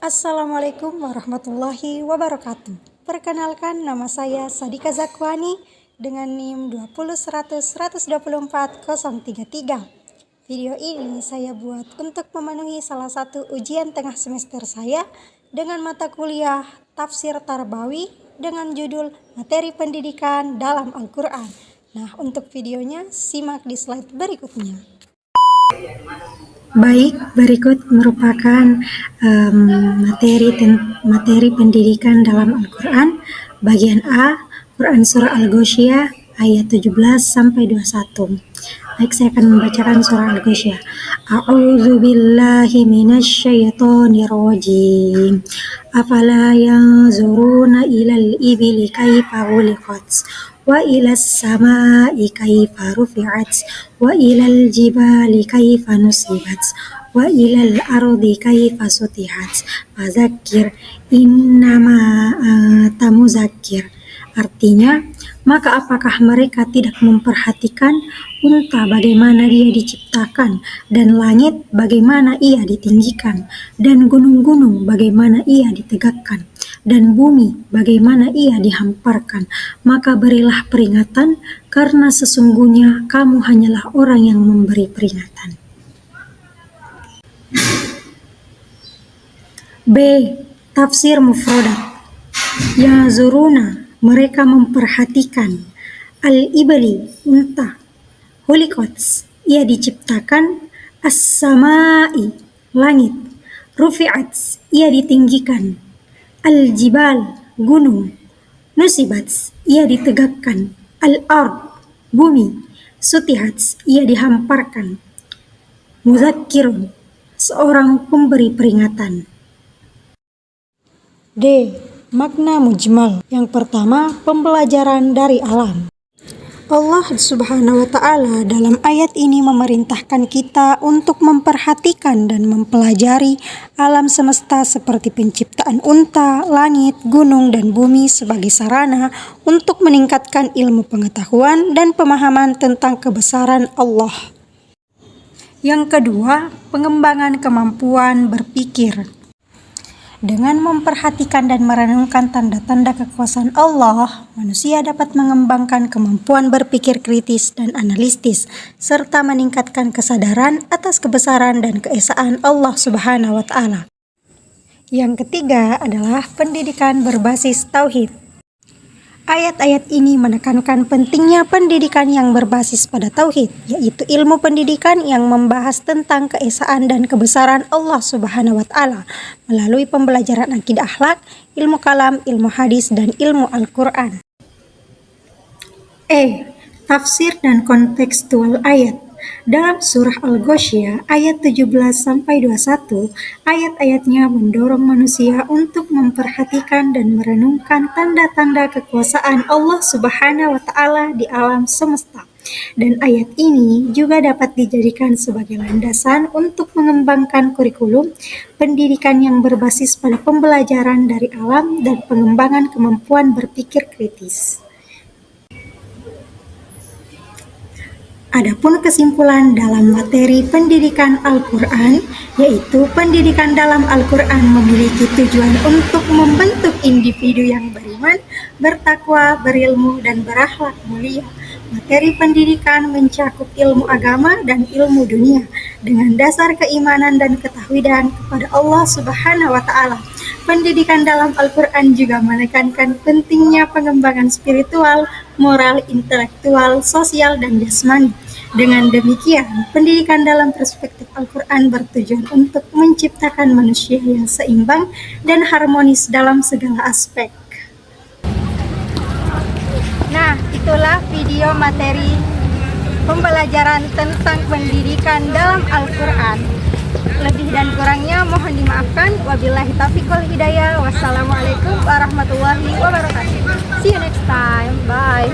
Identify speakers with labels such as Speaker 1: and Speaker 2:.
Speaker 1: Assalamualaikum warahmatullahi wabarakatuh. Perkenalkan, nama saya Sadika Zakwani dengan NIM 20100124033. Video ini saya buat untuk memenuhi salah satu ujian tengah semester saya dengan mata kuliah Tafsir Tarbawi dengan judul Materi Pendidikan dalam Al-Quran. Nah, untuk videonya simak di slide berikutnya. Baik, berikut merupakan materi pendidikan dalam Al-Quran. Bagian A, Quran Surah Al-Ghoshiyah ayat 17 sampai 21. Baik, saya akan membacakan surah Al-Ghoshiyah. A'udzu billahi minasyaitonir rajim. Afala yanzuruna ilal ibili kaifa khuliqat wa ilas samai kaifa rufi'at wa ilal jibali kaifa nusibat wa ilal ardi kaifa sutihat fadzakir innama anta muzakkir. Artinya, maka apakah mereka tidak memperhatikan unta bagaimana dia diciptakan, dan langit bagaimana ia ditinggikan, dan gunung-gunung bagaimana ia ditegakkan, dan bumi bagaimana ia dihamparkan. Maka berilah peringatan, karena sesungguhnya kamu hanyalah orang yang memberi peringatan. B. Tafsir mufradat. Yazuruna, mereka memperhatikan. Al-ibli, unta. Khuliqat, ia diciptakan. As-samai, langit. Rufi'at, ia ditinggikan. Al-jibal, gunung. Nusibat, ia ditegakkan. Al-ard, bumi. Sutihat, ia dihamparkan. Muzakkirun, seorang pemberi peringatan. D. Makna mujmal. Yang pertama, pembelajaran dari alam. Allah Subhanahu wa Ta'ala dalam ayat ini memerintahkan kita untuk memperhatikan dan mempelajari alam semesta seperti penciptaan unta, langit, gunung, dan bumi sebagai sarana untuk meningkatkan ilmu pengetahuan dan pemahaman tentang kebesaran Allah. Yang kedua, pengembangan kemampuan berpikir. Dengan memperhatikan dan merenungkan tanda-tanda kekuasaan Allah, manusia dapat mengembangkan kemampuan berpikir kritis dan analitis, serta meningkatkan kesadaran atas kebesaran dan keesaan Allah Subhanahu wa Ta'ala. Yang ketiga adalah pendidikan berbasis tauhid. Ayat-ayat ini menekankan pentingnya pendidikan yang berbasis pada tauhid, yaitu ilmu pendidikan yang membahas tentang keesaan dan kebesaran Allah Subhanahu wa Ta'ala melalui pembelajaran akidah akhlak, ilmu kalam, ilmu hadis, dan ilmu Al-Quran. E. Tafsir dan kontekstual ayat. Dalam surah Al-Ghoshiyah ayat 17-21, ayat-ayatnya mendorong manusia untuk memperhatikan dan merenungkan tanda-tanda kekuasaan Allah Subhanahu wa Ta'ala di alam semesta. Dan ayat ini juga dapat dijadikan sebagai landasan untuk mengembangkan kurikulum pendidikan yang berbasis pada pembelajaran dari alam dan pengembangan kemampuan berpikir kritis. Adapun kesimpulan dalam materi pendidikan Al-Quran, yaitu pendidikan dalam Al-Quran memiliki tujuan untuk membentuk individu yang beriman, bertakwa, berilmu, dan berakhlak mulia. Materi pendidikan mencakup ilmu agama dan ilmu dunia dengan dasar keimanan dan ketakwaan kepada Allah Subhanahu wa Ta'ala. Pendidikan dalam Al-Quran juga menekankan pentingnya pengembangan spiritual, moral, intelektual, sosial, dan jasmani. Dengan demikian, pendidikan dalam perspektif Al-Quran bertujuan untuk menciptakan manusia yang seimbang dan harmonis dalam segala aspek. Nah, itulah video materi pembelajaran tentang pendidikan dalam Al-Quran. Lebih dan kurangnya mohon dimaafkan. Wabillahi taufiq wal hidayah. Wassalamualaikum warahmatullahi wabarakatuh. See you next time. Bye.